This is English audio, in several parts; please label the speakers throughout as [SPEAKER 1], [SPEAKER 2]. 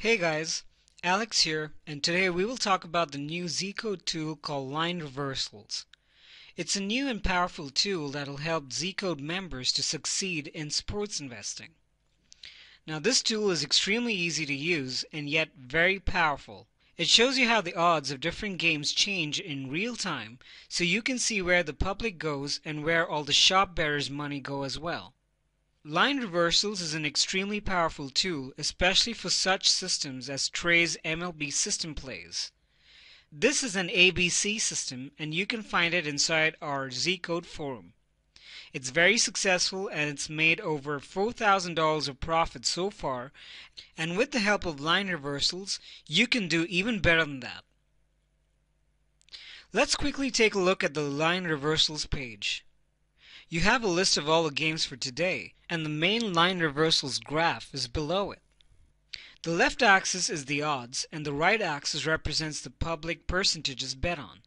[SPEAKER 1] Hey guys, Alex here, and today we will talk about the new Zcode tool called line reversals. It's a new and powerful tool that will help Zcode members to succeed in sports investing. Now this tool is extremely easy to use and yet very powerful. It shows you how the odds of different games change in real time, so you can see where the public goes and where all the shop bearers' money go as well. Line reversals is an extremely powerful tool, especially for such systems as Trey's MLB system plays. This is an ABC system, and you can find it inside our Zcode forum. It's very successful, and it's made over $4,000 of profit so far, and with the help of line reversals, you can do even better than that. Let's quickly take a look at the line reversals page. You have a list of all the games for today, and the main line reversals graph is below it. The left axis is the odds, and the right axis represents the public percentages bet on.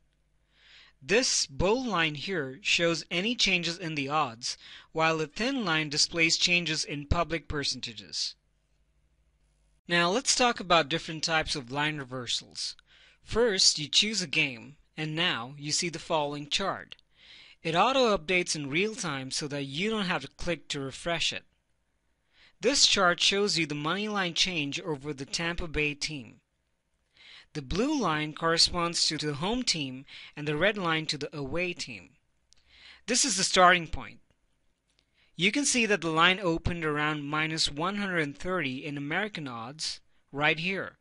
[SPEAKER 1] This bold line here shows any changes in the odds, while the thin line displays changes in public percentages. Now let's talk about different types of line reversals. First, you choose a game, and now you see the following chart. It auto-updates in real time so that you don't have to click to refresh it. This chart shows you the money line change over the Tampa Bay team. The blue line corresponds to the home team and the red line to the away team. This is the starting point. You can see that the line opened around minus 130 in American odds right here.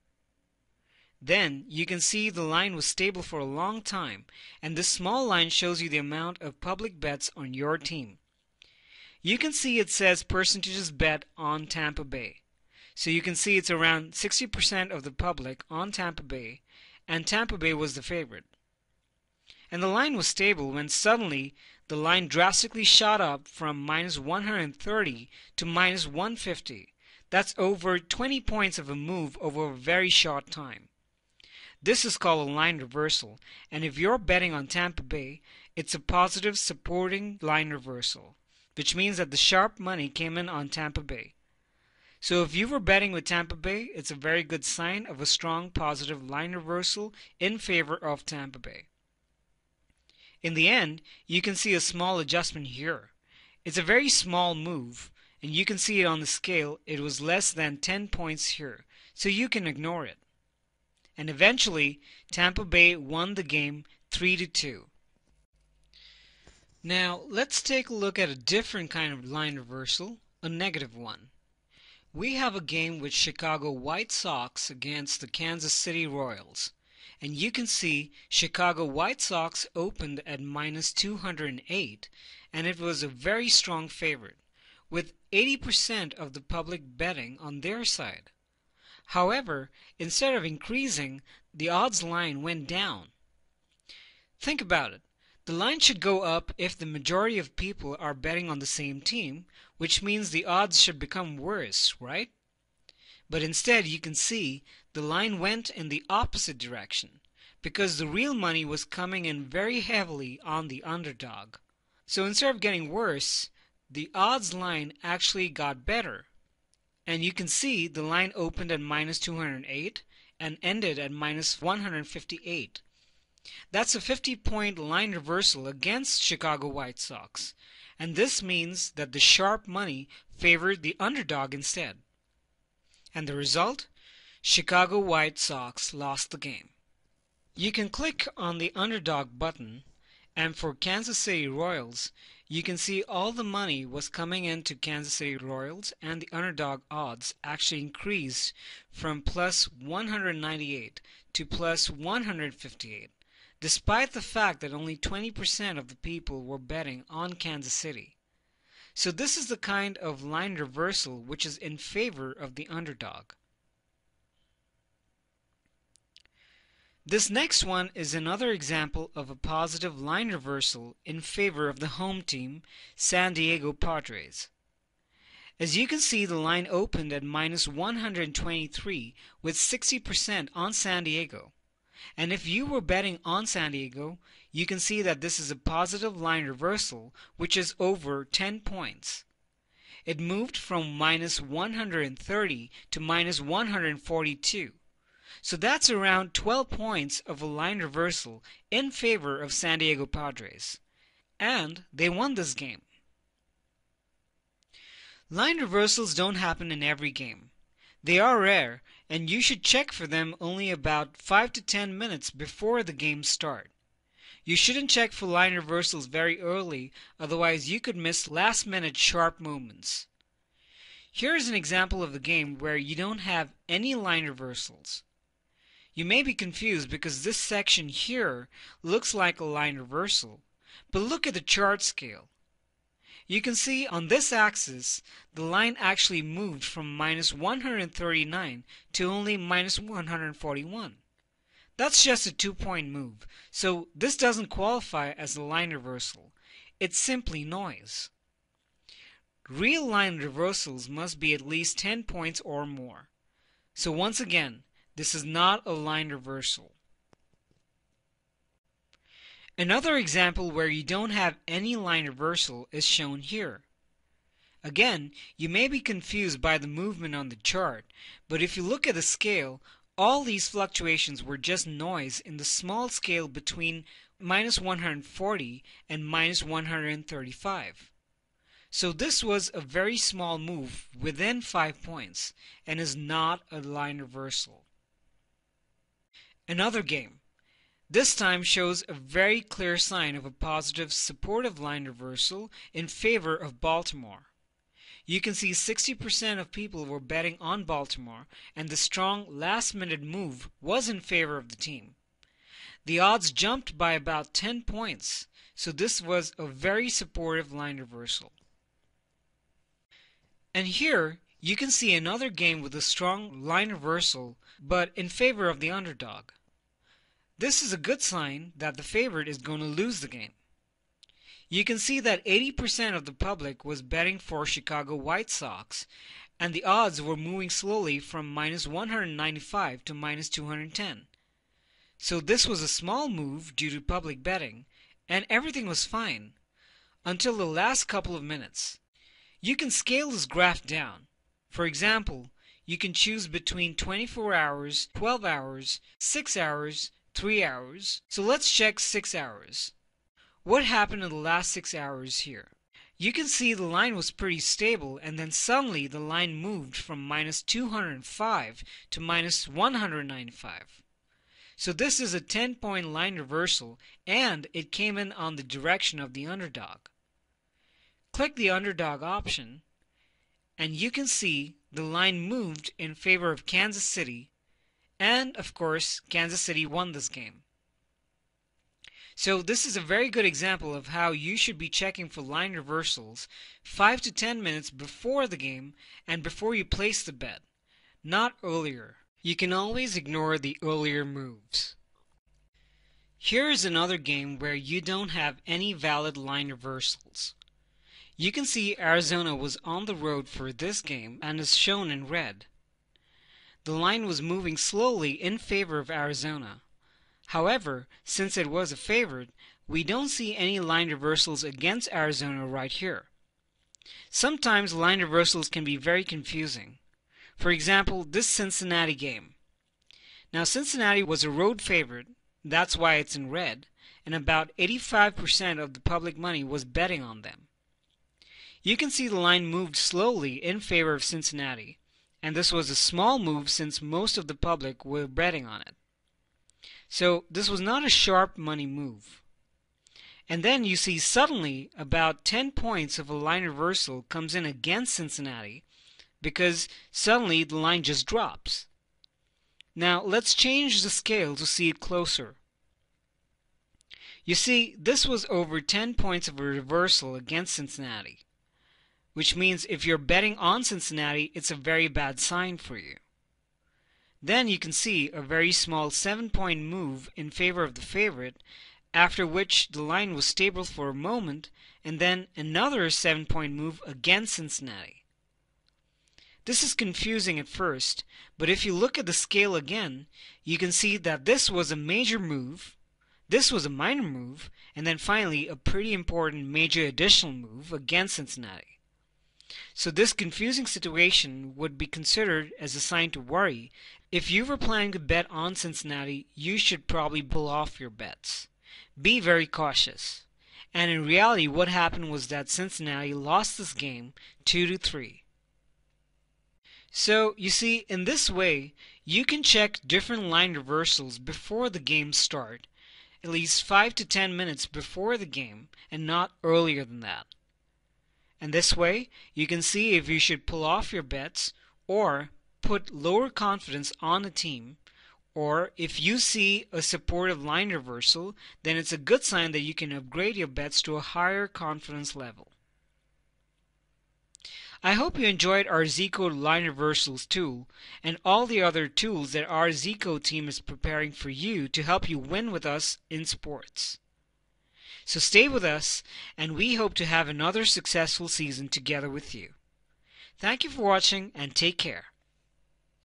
[SPEAKER 1] Then you can see the line was stable for a long time, and this small line shows you the amount of public bets on your team. You can see it says percentages bet on Tampa Bay. So you can see it's around 60% of the public on Tampa Bay, and Tampa Bay was the favorite. And the line was stable when suddenly the line drastically shot up from minus 130 to minus 150. That's over 20 points of a move over a very short time. This is called a line reversal, and if you're betting on Tampa Bay, it's a positive supporting line reversal, which means that the sharp money came in on Tampa Bay. So if you were betting with Tampa Bay, it's a very good sign of a strong positive line reversal in favor of Tampa Bay. In the end, you can see a small adjustment here. It's a very small move, and you can see it on the scale. It was less than 10 points here, so you can ignore it. And eventually, Tampa Bay won the game 3-2. Now, let's take a look at a different kind of line reversal, a negative one. We have a game with Chicago White Sox against the Kansas City Royals. And you can see Chicago White Sox opened at minus 208, and it was a very strong favorite, with 80% of the public betting on their side. However, instead of increasing, the odds line went down. Think about it. The line should go up if the majority of people are betting on the same team, which means the odds should become worse, right? But instead, you can see the line went in the opposite direction because the real money was coming in very heavily on the underdog. So instead of getting worse, the odds line actually got better. And you can see the line opened at minus 208 and ended at minus 158. That's a 50-point line reversal against Chicago White Sox. And this means that the sharp money favored the underdog instead. And the result? Chicago White Sox lost the game. You can click on the underdog button, and for Kansas City Royals, you can see all the money was coming into Kansas City Royals, and the underdog odds actually increased from plus 198 to plus 158, despite the fact that only 20% of the people were betting on Kansas City. So this is the kind of line reversal which is in favor of the underdog. This next one is another example of a positive line reversal in favor of the home team, San Diego Padres. As you can see, the line opened at minus 123 with 60% on San Diego. And if you were betting on San Diego, you can see that this is a positive line reversal, which is over 10 points. it moved from minus 130 to minus 142. So that's around 12 points of a line reversal in favor of San Diego Padres. And they won this game. Line reversals don't happen in every game. They are rare, and you should check for them only about 5 to 10 minutes before the games start. You shouldn't check for line reversals very early, otherwise you could miss last-minute sharp movements. Here is an example of a game where you don't have any line reversals. You may be confused because this section here looks like a line reversal, but look at the chart scale. You can see on this axis, the line actually moved from minus 139 to only minus 141. That's just a 2-point move, so this doesn't qualify as a line reversal. It's simply noise. Real line reversals must be at least 10 points or more. So once again, this is not a line reversal. Another example where you don't have any line reversal is shown here. Again, you may be confused by the movement on the chart, but if you look at the scale, all these fluctuations were just noise in the small scale between minus 140 and minus 135. So this was a very small move within 5 points and is not a line reversal. Another game. This time shows a very clear sign of a positive supportive line reversal in favor of Baltimore. You can see 60% of people were betting on Baltimore, and the strong last-minute move was in favor of the team. The odds jumped by about 10 points, so this was a very supportive line reversal. And here, you can see another game with a strong line reversal, but in favor of the underdog. This is a good sign that the favorite is going to lose the game. You can see that 80% of the public was betting for Chicago White Sox, and the odds were moving slowly from minus 195 to minus 210. So this was a small move due to public betting, and everything was fine until the last couple of minutes. You can scale this graph down. For example, you can choose between 24 hours, 12 hours, 6 hours, 3 hours. So let's check 6 hours. What happened in the last 6 hours here? You can see the line was pretty stable, and then suddenly the line moved from minus 205 to minus 195. So this is a 10-point line reversal, and it came in on the direction of the underdog. Click the underdog option, and you can see the line moved in favor of Kansas City, and of course, Kansas City won this game. So this is a very good example of how you should be checking for line reversals 5 to 10 minutes before the game and before you place the bet, not earlier. You can always ignore the earlier moves. Here is another game where you don't have any valid line reversals. You can see Arizona was on the road for this game and is shown in red. The line was moving slowly in favor of Arizona. However, since it was a favorite, we don't see any line reversals against Arizona right here. Sometimes line reversals can be very confusing. For example, this Cincinnati game. Now Cincinnati was a road favorite, that's why it's in red, and about 85% of the public money was betting on them. You can see the line moved slowly in favor of Cincinnati, and this was a small move since most of the public were betting on it. So this was not a sharp money move. And then you see suddenly about 10 points of a line reversal comes in against Cincinnati because suddenly the line just drops. Now let's change the scale to see it closer. You see, this was over 10 points of a reversal against Cincinnati, which means if you're betting on Cincinnati, it's a very bad sign for you. Then you can see a very small 7-point move in favor of the favorite, after which the line was stable for a moment, and then another 7-point move against Cincinnati. This is confusing at first, but if you look at the scale again, you can see that this was a major move, this was a minor move, and then finally a pretty important major additional move against Cincinnati. So this confusing situation would be considered as a sign to worry. If you were planning to bet on Cincinnati, you should probably pull off your bets. Be very cautious. And in reality, what happened was that Cincinnati lost this game 2-3. So, you see, in this way, you can check different line reversals before the game start, at least 5 to 10 minutes before the game, and not earlier than that. And this way, you can see if you should pull off your bets or put lower confidence on a team, or if you see a supportive line reversal, then it's a good sign that you can upgrade your bets to a higher confidence level. I hope you enjoyed our Zcode line reversals tool and all the other tools that our Zcode team is preparing for you to help you win with us in sports. So stay with us, and we hope to have another successful season together with you. Thank you for watching, and take care.